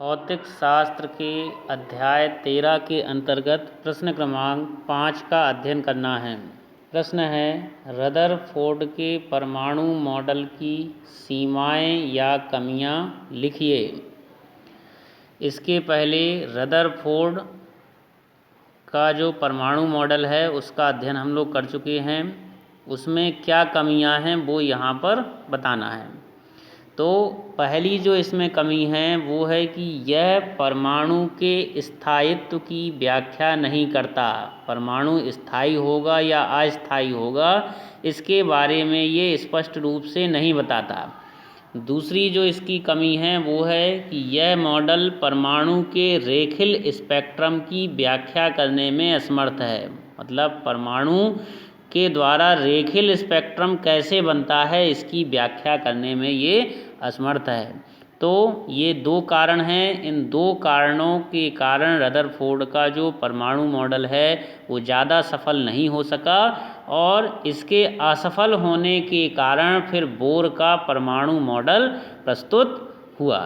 भौतिक शास्त्र के अध्याय 13 के अंतर्गत प्रश्न क्रमांक 5 का अध्ययन करना है। प्रश्न है, रदरफोर्ड के परमाणु मॉडल की सीमाएं या कमियां लिखिए। इसके पहले रदरफोर्ड का जो परमाणु मॉडल है उसका अध्ययन हम लोग कर चुके हैं। उसमें क्या कमियां हैं वो यहाँ पर बताना है। तो पहली जो इसमें कमी है वो है कि यह परमाणु के स्थायित्व की व्याख्या नहीं करता। परमाणु स्थायी होगा या अस्थायी होगा इसके बारे में ये स्पष्ट रूप से नहीं बताता। दूसरी जो इसकी कमी है वो है कि यह मॉडल परमाणु के रेखीय स्पेक्ट्रम की व्याख्या करने में असमर्थ है। मतलब परमाणु के द्वारा रेखीय स्पेक्ट्रम कैसे बनता है इसकी व्याख्या करने में ये असमर्थ है। तो ये दो कारण हैं। इन दो कारणों के कारण रदरफोर्ड का जो परमाणु मॉडल है वो ज़्यादा सफल नहीं हो सका और इसके असफल होने के कारण फिर बोर का परमाणु मॉडल प्रस्तुत हुआ।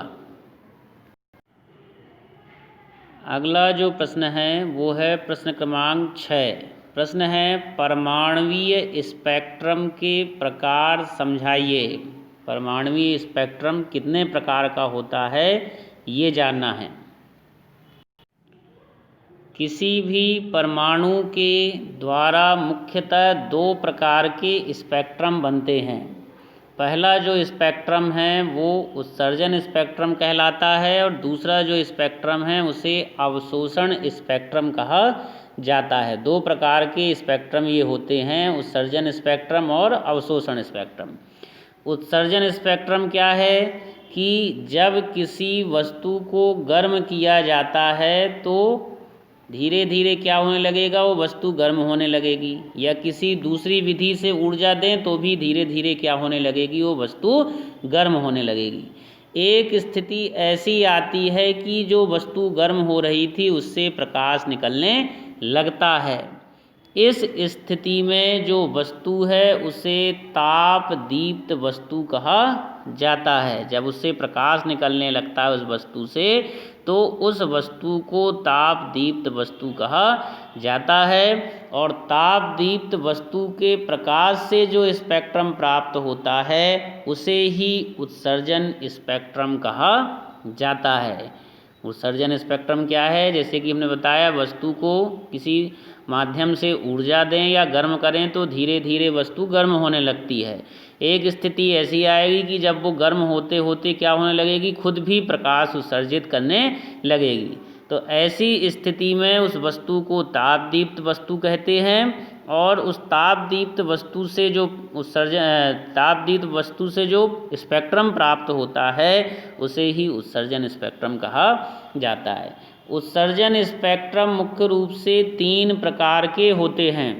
अगला जो प्रश्न है वो है प्रश्न क्रमांक 6। प्रश्न है, परमाणुवीय स्पेक्ट्रम के प्रकार समझाइए। परमाणुवीय स्पेक्ट्रम कितने प्रकार का होता है ये जानना है। किसी भी परमाणु के द्वारा मुख्यतः दो प्रकार के स्पेक्ट्रम बनते हैं। पहला जो स्पेक्ट्रम है वो उत्सर्जन स्पेक्ट्रम कहलाता है और दूसरा जो स्पेक्ट्रम है उसे अवशोषण स्पेक्ट्रम कहा जाता है। दो प्रकार के स्पेक्ट्रम ये होते हैं, उत्सर्जन स्पेक्ट्रम और अवशोषण स्पेक्ट्रम। उत्सर्जन स्पेक्ट्रम क्या है कि जब किसी वस्तु को गर्म किया जाता है तो धीरे धीरे क्या होने लगेगा, वो वस्तु गर्म होने लगेगी, या किसी दूसरी विधि से ऊर्जा दें तो भी धीरे धीरे क्या होने लगेगी, वो वस्तु गर्म होने लगेगी। एक स्थिति ऐसी आती है कि जो वस्तु गर्म हो रही थी उससे प्रकाश निकलने लगता है। इस स्थिति में जो वस्तु है उसे ताप दीप्त वस्तु कहा जाता है। जब उससे प्रकाश निकलने लगता है उस वस्तु से तो उस वस्तु को ताप दीप्त वस्तु कहा जाता है। और ताप दीप्त वस्तु के प्रकाश से जो स्पेक्ट्रम प्राप्त होता है उसे ही उत्सर्जन स्पेक्ट्रम कहा जाता है। उत्सर्जन स्पेक्ट्रम क्या है, जैसे कि हमने बताया, वस्तु को किसी माध्यम से ऊर्जा दें या गर्म करें तो धीरे धीरे वस्तु गर्म होने लगती है। एक स्थिति ऐसी आएगी कि जब वो गर्म होते होते क्या होने लगेगी, खुद भी प्रकाश उत्सर्जित करने लगेगी। तो ऐसी स्थिति में उस वस्तु को ताप दीप्त वस्तु कहते हैं और उस ताप दीप्त वस्तु से जो ताप दीप्त वस्तु से जो स्पेक्ट्रम प्राप्त होता है उसे ही उत्सर्जन स्पेक्ट्रम कहा जाता है। उत्सर्जन स्पेक्ट्रम मुख्य रूप से 3 प्रकार के होते हैं।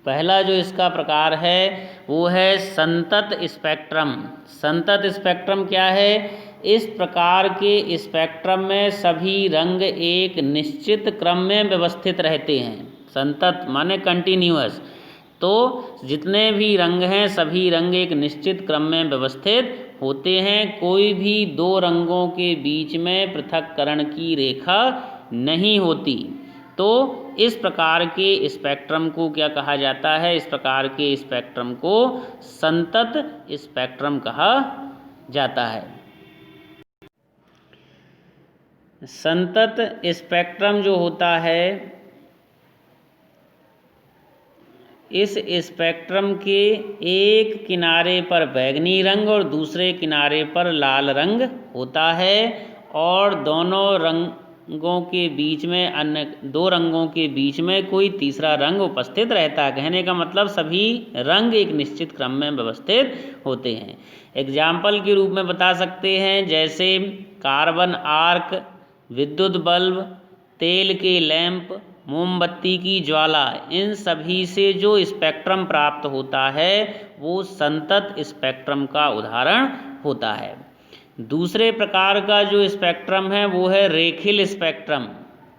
पहला जो इसका प्रकार है वो है संतत स्पेक्ट्रम। संतत स्पेक्ट्रम क्या है, इस प्रकार के स्पेक्ट्रम में सभी रंग एक निश्चित क्रम में व्यवस्थित रहते हैं। संतत माने कंटिन्यूअस। तो जितने भी रंग हैं सभी रंग एक निश्चित क्रम में व्यवस्थित होते हैं। कोई भी दो रंगों के बीच में पृथक्करण की रेखा नहीं होती। तो इस प्रकार के स्पेक्ट्रम को क्या कहा जाता है, इस प्रकार के स्पेक्ट्रम को संतत स्पेक्ट्रम कहा जाता है। संतत स्पेक्ट्रम जो होता है, इस स्पेक्ट्रम के एक किनारे पर बैंगनी रंग और दूसरे किनारे पर लाल रंग होता है और दोनों रंगों के बीच में अन्य 2 रंगों के बीच में कोई तीसरा रंग उपस्थित रहता है। कहने का मतलब सभी रंग एक निश्चित क्रम में व्यवस्थित होते हैं। एग्जाम्पल के रूप में बता सकते हैं, जैसे कार्बन आर्क, विद्युत बल्ब, तेल के लैंप, मोमबत्ती की ज्वाला, इन सभी से जो स्पेक्ट्रम प्राप्त होता है वो संतत स्पेक्ट्रम का उदाहरण होता है। दूसरे प्रकार का जो स्पेक्ट्रम है वो है रेखीय स्पेक्ट्रम।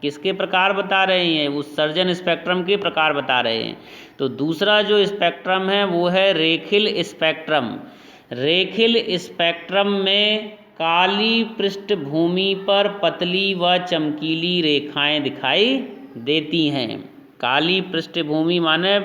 किसके प्रकार बता रहे हैं, उत्सर्जन स्पेक्ट्रम के प्रकार बता रहे हैं। तो दूसरा जो स्पेक्ट्रम है वो है रेखीय स्पेक्ट्रम। रेखीय स्पेक्ट्रम में काली पृष्ठभूमि पर पतली व चमकीली रेखाएं दिखाई देती हैं। काली पृष्ठभूमि माने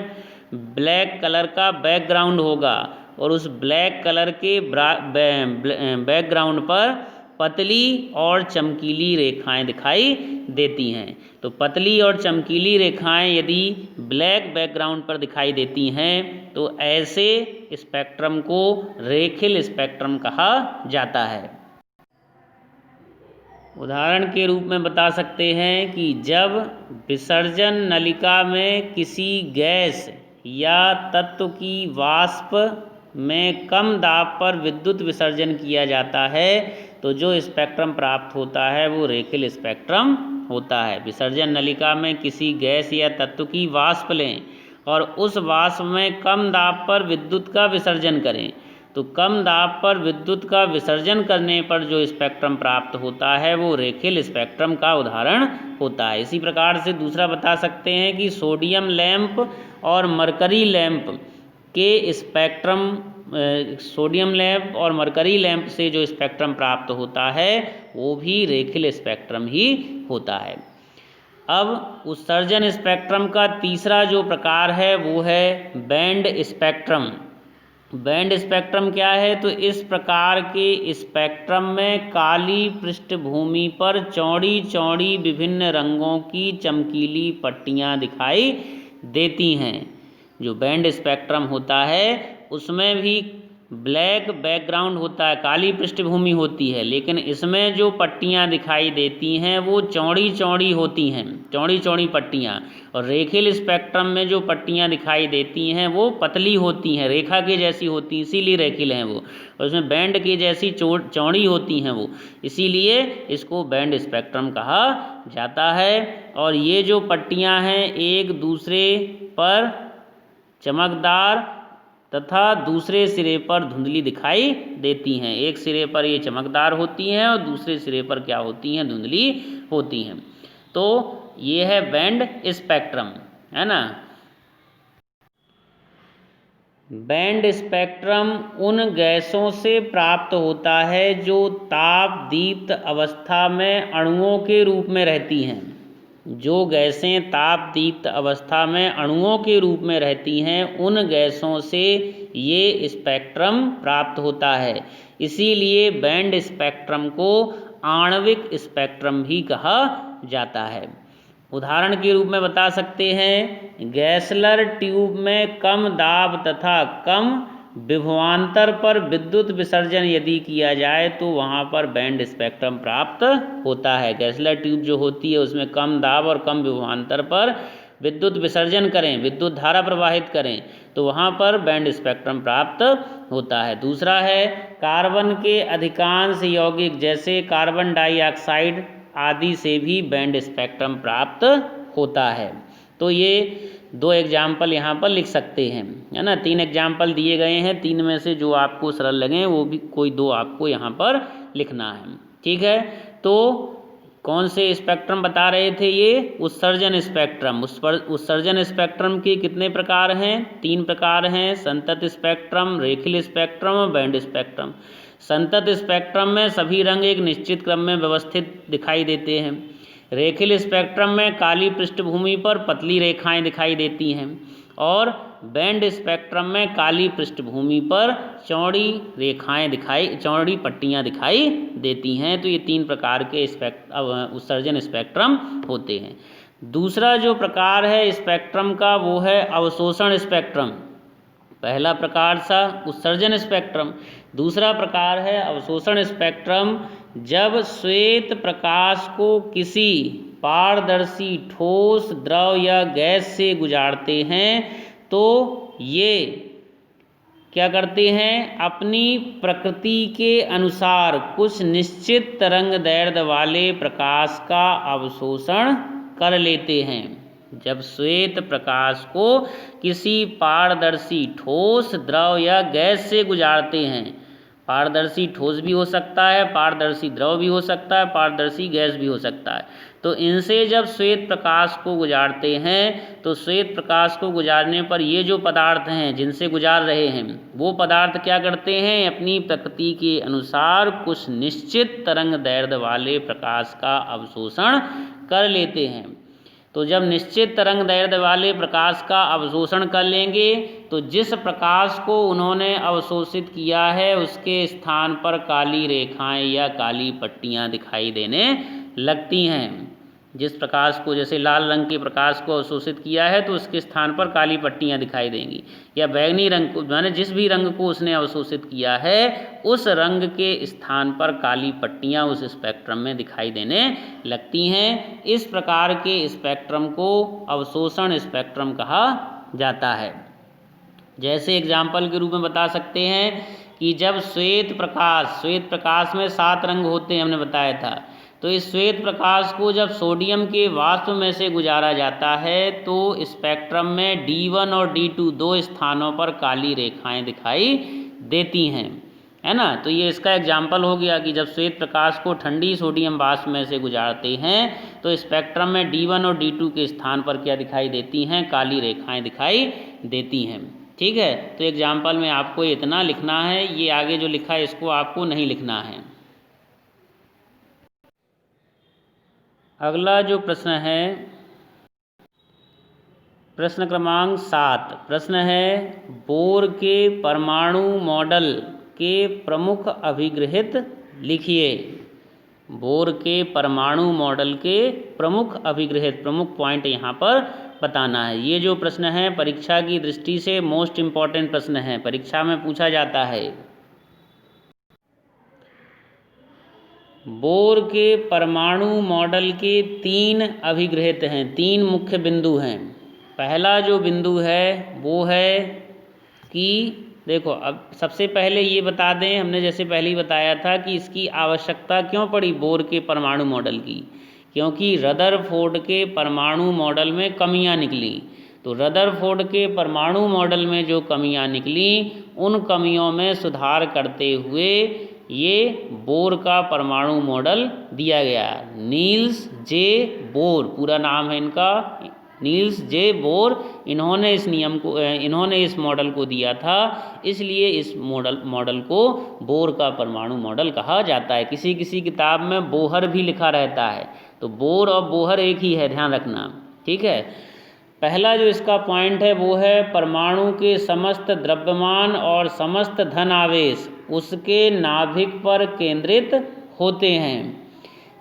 ब्लैक कलर का बैकग्राउंड होगा और उस ब्लैक कलर के बैकग्राउंड पर पतली और चमकीली रेखाएं दिखाई देती हैं। तो पतली और चमकीली रेखाएं यदि ब्लैक बैकग्राउंड पर दिखाई देती हैं तो ऐसे स्पेक्ट्रम को रेखिल स्पेक्ट्रम कहा जाता है। उदाहरण के रूप में बता सकते हैं कि जब विसर्जन नलिका में किसी गैस या तत्व की वाष्प में कम दाब पर विद्युत विसर्जन किया जाता है तो जो स्पेक्ट्रम प्राप्त होता है वो रेखिल स्पेक्ट्रम होता है। विसर्जन नलिका में किसी गैस या तत्व की वाष्प लें और उस वाष्प में कम दाब पर विद्युत का विसर्जन करें तो कम दाब पर विद्युत का विसर्जन करने पर जो स्पेक्ट्रम प्राप्त होता है वो रेखिल स्पेक्ट्रम का उदाहरण होता है। इसी प्रकार से दूसरा बता सकते हैं कि सोडियम लैंप और मरकरी लैंप के स्पेक्ट्रम, सोडियम लैंप और मरकरी लैंप से जो स्पेक्ट्रम प्राप्त होता है वो भी रेखिल स्पेक्ट्रम ही होता है। अब उत्सर्जन स्पेक्ट्रम का तीसरा जो प्रकार है वो है बैंड स्पेक्ट्रम। बैंड स्पेक्ट्रम क्या है? तो इस प्रकार के स्पेक्ट्रम में काली पृष्ठभूमि पर चौड़ी चौड़ी विभिन्न रंगों की चमकीली पट्टियां दिखाई देती हैं। जो बैंड स्पेक्ट्रम होता है उसमें भी ब्लैक बैकग्राउंड होता है, काली पृष्ठभूमि होती है, लेकिन इसमें जो पट्टियां दिखाई देती हैं वो चौड़ी चौड़ी होती हैं, चौड़ी चौड़ी पट्टियां। और रेखिल स्पेक्ट्रम में जो पट्टियां दिखाई देती हैं वो पतली होती हैं, रेखा के जैसी होती, इसीलिए रेखिल हैं वो। और उसमें बैंड की जैसी चौड़ी होती हैं वो, इसीलिए इसको बैंड स्पेक्ट्रम कहा जाता है। और ये जो पट्टियां हैं एक दूसरे पर चमकदार तथा दूसरे सिरे पर धुंधली दिखाई देती हैं। एक सिरे पर ये चमकदार होती हैं और दूसरे सिरे पर क्या होती हैं? धुंधली होती हैं। तो ये है बैंड स्पेक्ट्रम, है ना। बैंड स्पेक्ट्रम उन गैसों से प्राप्त होता है जो ताप दीप्त अवस्था में अणुओं के रूप में रहती हैं। जो गैसें ताप दीप्त अवस्था में अणुओं के रूप में रहती हैं उन गैसों से ये स्पेक्ट्रम प्राप्त होता है। इसीलिए बैंड स्पेक्ट्रम को आणविक स्पेक्ट्रम भी कहा जाता है। उदाहरण के रूप में बता सकते हैं, गैसलर ट्यूब में कम दाब तथा कम विभवांतर पर विद्युत विसर्जन यदि किया जाए तो वहाँ पर बैंड स्पेक्ट्रम प्राप्त होता है। गैसलर ट्यूब जो होती है उसमें कम दाब और कम विभवांतर पर विद्युत विसर्जन करें, विद्युत धारा प्रवाहित करें तो वहाँ पर बैंड स्पेक्ट्रम प्राप्त होता है। दूसरा है कार्बन के अधिकांश यौगिक जैसे कार्बन डाइऑक्साइड आदि से भी बैंड स्पेक्ट्रम प्राप्त होता है। तो ये दो एग्जाम्पल यहाँ पर लिख सकते हैं, है ना। 3 एग्जाम्पल दिए गए हैं, 3 में से जो आपको सरल लगे वो भी कोई 2 आपको यहाँ पर लिखना है, ठीक है। तो कौन से स्पेक्ट्रम बता रहे थे? ये उत्सर्जन स्पेक्ट्रम। उत्सर्जन स्पेक्ट्रम के कितने प्रकार हैं? 3 प्रकार हैं, संतत स्पेक्ट्रम, रेखिल स्पेक्ट्रम और बैंड स्पेक्ट्रम। संतत स्पेक्ट्रम में सभी रंग एक निश्चित क्रम में व्यवस्थित दिखाई देते हैं। रेखिल स्पेक्ट्रम में काली पृष्ठभूमि पर पतली रेखाएं दिखाई देती हैं और बैंड स्पेक्ट्रम में काली पृष्ठभूमि पर चौड़ी पट्टियां दिखाई देती हैं। तो ये 3 प्रकार के उत्सर्जन स्पेक्ट्रम होते हैं। दूसरा जो प्रकार है स्पेक्ट्रम का वो है अवशोषण स्पेक्ट्रम। पहला प्रकार था उत्सर्जन स्पेक्ट्रम, दूसरा प्रकार है अवशोषण स्पेक्ट्रम। जब श्वेत प्रकाश को किसी पारदर्शी ठोस द्रव या गैस से गुजारते हैं तो ये क्या करते हैं? अपनी प्रकृति के अनुसार कुछ निश्चित तरंग दैर्ध्य वाले प्रकाश का अवशोषण कर लेते हैं। जब श्वेत प्रकाश को किसी पारदर्शी ठोस द्रव या गैस से गुजारते हैं पारदर्शी ठोस भी हो सकता है, पारदर्शी द्रव भी हो सकता है, पारदर्शी गैस भी हो सकता है। तो इनसे जब श्वेत प्रकाश को गुजारते हैं तो श्वेत प्रकाश को गुजारने पर ये जो पदार्थ हैं जिनसे गुजार रहे हैं वो पदार्थ क्या करते हैं, अपनी प्रकृति के अनुसार कुछ निश्चित तरंग दैर्ध्य वाले प्रकाश का अवशोषण कर लेते हैं। तो जब निश्चित तरंग दैर्ध्य वाले प्रकाश का अवशोषण कर लेंगे तो जिस प्रकाश को उन्होंने अवशोषित किया है उसके स्थान पर काली रेखाएं या काली पट्टियां दिखाई देने लगती हैं। जिस प्रकाश को, जैसे लाल रंग के प्रकाश को अवशोषित किया है तो उसके स्थान पर काली पट्टियां दिखाई देंगी, या बैंगनी रंग को, माने जिस भी रंग को उसने अवशोषित किया है उस रंग के स्थान पर काली पट्टियां उस स्पेक्ट्रम में दिखाई देने लगती हैं। इस प्रकार के स्पेक्ट्रम को अवशोषण स्पेक्ट्रम कहा जाता है। जैसे एग्जाम्पल के रूप में बता सकते हैं कि जब श्वेत प्रकाश में 7 रंग होते हैं, हमने बताया था, तो इस श्वेत प्रकाश को जब सोडियम के वाष्प में से गुजारा जाता है तो स्पेक्ट्रम में D1 और D2 दो स्थानों पर काली रेखाएं दिखाई देती हैं, है ना। तो ये इसका एग्जाम्पल हो गया कि जब श्वेत प्रकाश को ठंडी सोडियम वाष्प में से गुजारते हैं तो स्पेक्ट्रम में D1 और D2 के स्थान पर क्या दिखाई देती हैं, काली रेखाएं दिखाई देती हैं। ठीक है, तो एग्जाम्पल में आपको इतना लिखना है, ये आगे जो लिखा है इसको आपको नहीं लिखना है। अगला जो प्रश्न है प्रश्न क्रमांक 7, प्रश्न है बोर के परमाणु मॉडल के प्रमुख अभिगृहित लिखिए। बोर के परमाणु मॉडल के प्रमुख अभिगृहित, प्रमुख पॉइंट यहाँ पर बताना है। ये जो प्रश्न है परीक्षा की दृष्टि से मोस्ट इम्पॉर्टेंट प्रश्न है, परीक्षा में पूछा जाता है। बोर के परमाणु मॉडल के 3 अभिगृहित हैं, 3 मुख्य बिंदु हैं। पहला जो बिंदु है वो है कि देखो, अब सबसे पहले ये बता दें, हमने जैसे पहले ही बताया था कि इसकी आवश्यकता क्यों पड़ी बोर के परमाणु मॉडल की, क्योंकि रदरफोर्ड के परमाणु मॉडल में कमियां निकली। तो रदरफोर्ड के परमाणु मॉडल में जो कमियां निकली उन कमियों में सुधार करते हुए ये बोर का परमाणु मॉडल दिया गया। नील्स जे बोर पूरा नाम है इनका, नील्स जे बोर, इन्होंने इस मॉडल को दिया था, इसलिए इस मॉडल को बोर का परमाणु मॉडल कहा जाता है। किसी किसी किताब में बोहर भी लिखा रहता है, तो बोर और बोहर एक ही है, ध्यान रखना। ठीक है, पहला जो इसका पॉइंट है वो है परमाणु के समस्त द्रव्यमान और समस्त धन आवेश उसके नाभिक पर केंद्रित होते हैं।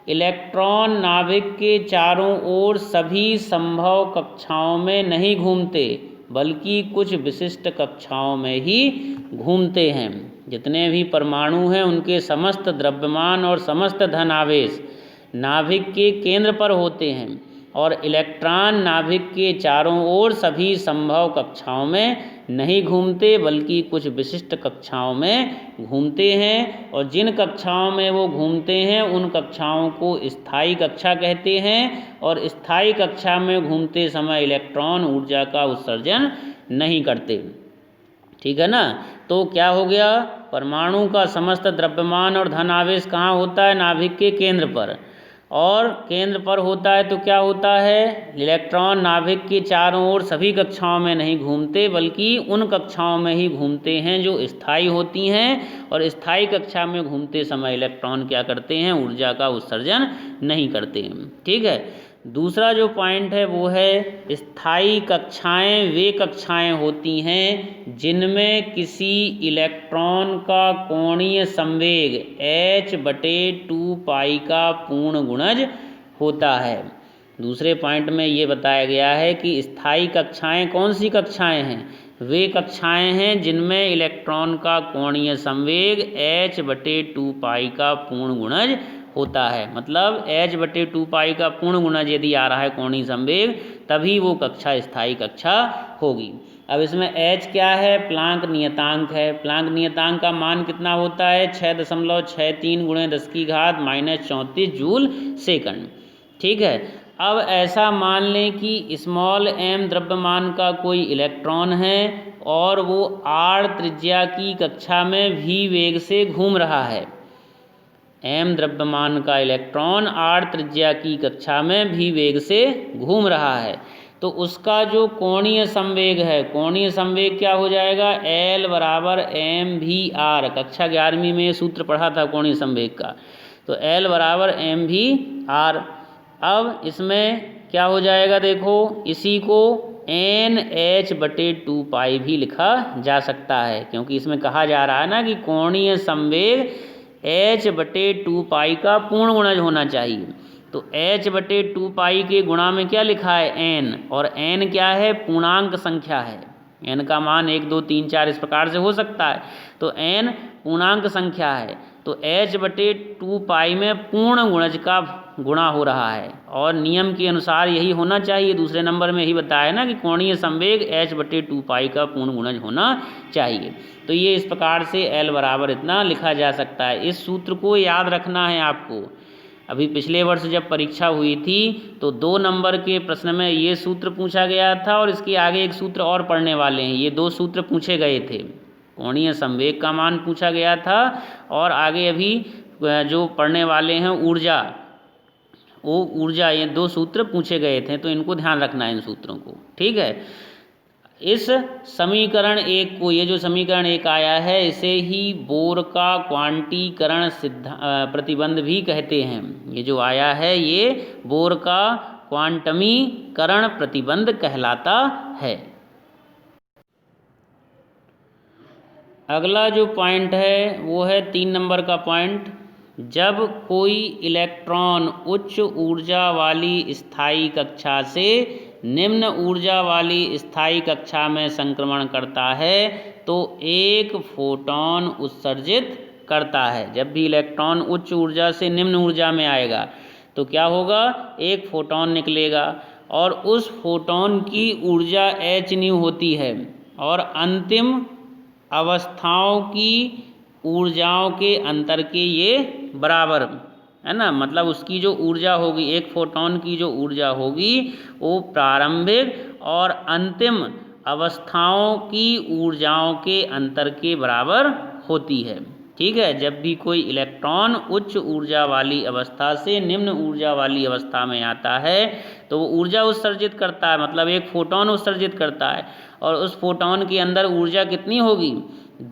इलेक्ट्रॉन नाभिक के चारों ओर सभी संभव कक्षाओं में नहीं घूमते, बल्कि कुछ विशिष्ट कक्षाओं में ही घूमते हैं। जितने भी परमाणु हैं उनके समस्त द्रव्यमान और समस्त धन आवेश नाभिक के केंद्र पर होते हैं, और इलेक्ट्रॉन नाभिक के चारों ओर सभी संभव कक्षाओं में नहीं घूमते, बल्कि कुछ विशिष्ट कक्षाओं में घूमते हैं। और जिन कक्षाओं में वो घूमते हैं उन कक्षाओं को स्थायी कक्षा कहते हैं, और स्थायी कक्षा में घूमते समय इलेक्ट्रॉन ऊर्जा का उत्सर्जन नहीं करते। ठीक है ना। तो क्या हो गया, परमाणु का समस्त द्रव्यमान और धन आवेश कहाँ होता है, नाभिक के केंद्र पर, और केंद्र पर होता है तो क्या होता है, इलेक्ट्रॉन नाभिक के चारों ओर सभी कक्षाओं में नहीं घूमते, बल्कि उन कक्षाओं में ही घूमते हैं जो स्थायी होती हैं, और स्थायी कक्षा में घूमते समय इलेक्ट्रॉन क्या करते हैं, ऊर्जा का उत्सर्जन नहीं करते हैं। ठीक है, दूसरा जो पॉइंट है वो है स्थायी कक्षाएं वे कक्षाएं होती हैं जिनमें किसी इलेक्ट्रॉन का कोणीय संवेग h/2 पाई का पूर्ण गुणज होता है। दूसरे पॉइंट में ये बताया गया है कि स्थायी कक्षाएं कौन सी कक्षाएं हैं, वे कक्षाएं हैं जिनमें इलेक्ट्रॉन का कोणीय संवेग h/2 पाई का पूर्ण गुणज होता है। मतलब h/2 पाई का पूर्ण गुणज यदि आ रहा है कोणीय संवेग, तभी वो कक्षा स्थायी कक्षा होगी। अब इसमें h क्या है, प्लांक नियतांक है। प्लांक नियतांक का मान कितना होता है, 6.63 × 10⁻⁻34 जूल सेकंड। ठीक है, अब ऐसा मान लें कि स्मॉल m द्रव्यमान का कोई इलेक्ट्रॉन है और वो r त्रिज्या की कक्षा में v वेग से घूम रहा है। m द्रव्यमान का इलेक्ट्रॉन r त्रिज्या की कक्षा में v वेग से घूम रहा है, तो उसका जो कोणीय संवेग है, कोणीय संवेग क्या हो जाएगा, L बराबर mvr। कक्षा 11वीं में ये सूत्र पढ़ा था कोणीय संवेग का, तो L बराबर mvr। अब इसमें क्या हो जाएगा, देखो इसी को NH/2π भी लिखा जा सकता है, क्योंकि इसमें कहा जा रहा है ना कि कोणीय संवेग h/2π का पूर्ण गुणज होना चाहिए। तो h/2π के गुणा में क्या लिखा है, n, और n क्या है, पूर्णांक संख्या है। n का मान 1 2 3 4 इस प्रकार से हो सकता है, तो n पूर्णांक संख्या है, तो h/2π में पूर्ण गुणज का गुणा हो रहा है, और नियम के अनुसार यही होना चाहिए। दूसरे नंबर में यही बताया ना कि कोणीय संवेग h/2π का पूर्ण गुणज होना चाहिए। तो ये इस प्रकार से L बराबर इतना लिखा जा सकता है। इस सूत्र को याद रखना है आपको। अभी पिछले वर्ष जब परीक्षा हुई थी तो 2 नंबर के प्रश्न में ये सूत्र पूछा गया था, और इसके आगे एक सूत्र और पढ़ने वाले हैं। ये 2 सूत्र पूछे गए थे, कोणीय संवेग का मान पूछा गया था, और आगे अभी जो पढ़ने वाले हैं ऊर्जा, वो ऊर्जा, ये 2 सूत्र पूछे गए थे, तो इनको ध्यान रखना है इन सूत्रों को, ठीक है। इस समीकरण 1 को, ये जो समीकरण 1 आया है, इसे ही बोर का क्वांटीकरण प्रतिबंध भी कहते हैं। ये जो आया है ये बोर का क्वांटमीकरण प्रतिबंध कहलाता है। अगला जो पॉइंट है वो है 3 नंबर का पॉइंट। जब कोई इलेक्ट्रॉन उच्च ऊर्जा वाली स्थायी कक्षा से निम्न ऊर्जा वाली स्थायी कक्षा में संक्रमण करता है तो एक फोटॉन उत्सर्जित करता है। जब भी इलेक्ट्रॉन उच्च ऊर्जा से निम्न ऊर्जा में आएगा तो क्या होगा, एक फोटॉन निकलेगा, और उस फोटॉन की ऊर्जा hν होती है, और अंतिम अवस्थाओं की ऊर्जाओं के अंतर के ये बराबर है ना। मतलब उसकी जो ऊर्जा होगी, एक फोटॉन की जो ऊर्जा होगी वो प्रारंभिक और अंतिम अवस्थाओं की ऊर्जाओं के अंतर के बराबर होती है, ठीक है। जब भी कोई इलेक्ट्रॉन उच्च ऊर्जा वाली अवस्था से निम्न ऊर्जा वाली अवस्था में आता है तो वो ऊर्जा उत्सर्जित करता है, मतलब एक फोटॉन उत्सर्जित करता है, और उस फोटॉन के अंदर ऊर्जा कितनी होगी,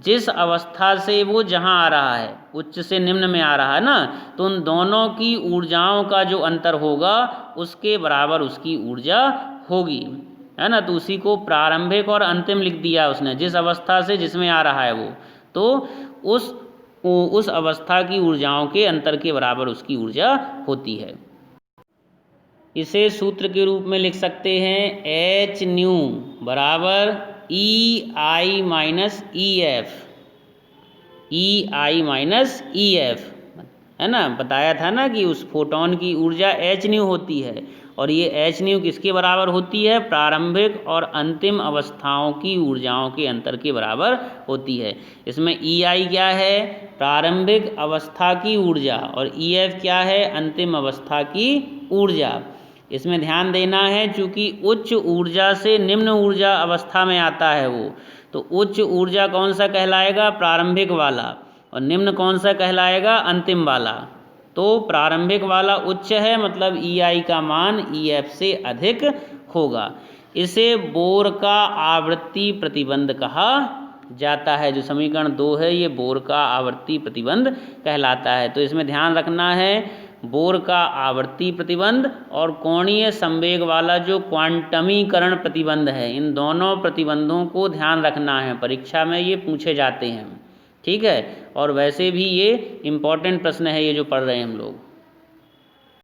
जिस अवस्था से वो जहाँ आ रहा है, उच्च से निम्न में आ रहा है ना, तो उन दोनों की ऊर्जाओं का जो अंतर होगा उसके बराबर उसकी ऊर्जा होगी, है ना। तो उसी को प्रारंभिक और अंतिम लिख दिया उसने, जिस अवस्था से जिसमें आ रहा है वो, तो उस अवस्था की ऊर्जाओं के अंतर के बराबर उसकी ऊर्जा होती है। इसे सूत्र के रूप में लिख सकते हैं hν बराबर EI minus EF, EI minus EF, है ना। बताया था ना कि उस फोटॉन की ऊर्जा hν होती है, और ये hν किसके बराबर होती है, प्रारंभिक और अंतिम अवस्थाओं की ऊर्जाओं के अंतर के बराबर होती है। इसमें EI क्या है, प्रारंभिक अवस्था की ऊर्जा, और EF क्या है, अंतिम अवस्था की ऊर्जा। इसमें ध्यान देना है, चूँकि उच्च ऊर्जा से निम्न ऊर्जा अवस्था में आता है वो, तो उच्च ऊर्जा कौन सा कहलाएगा, प्रारंभिक वाला, और निम्न कौन सा कहलाएगा, अंतिम वाला। तो प्रारंभिक वाला उच्च है, मतलब EI का मान EF से अधिक होगा। इसे बोर का आवृत्ति प्रतिबंध कहा जाता है। जो समीकरण 2 है ये बोर का आवर्ती प्रतिबंध कहलाता है। तो इसमें ध्यान रखना है, बोर का आवर्ती प्रतिबंध और कोणीय संवेग वाला जो क्वांटमीकरण प्रतिबंध है, इन दोनों प्रतिबंधों को ध्यान रखना है, परीक्षा में ये पूछे जाते हैं, ठीक है। और वैसे भी ये इम्पॉर्टेंट प्रश्न है ये जो पढ़ रहे हैं हम लोग।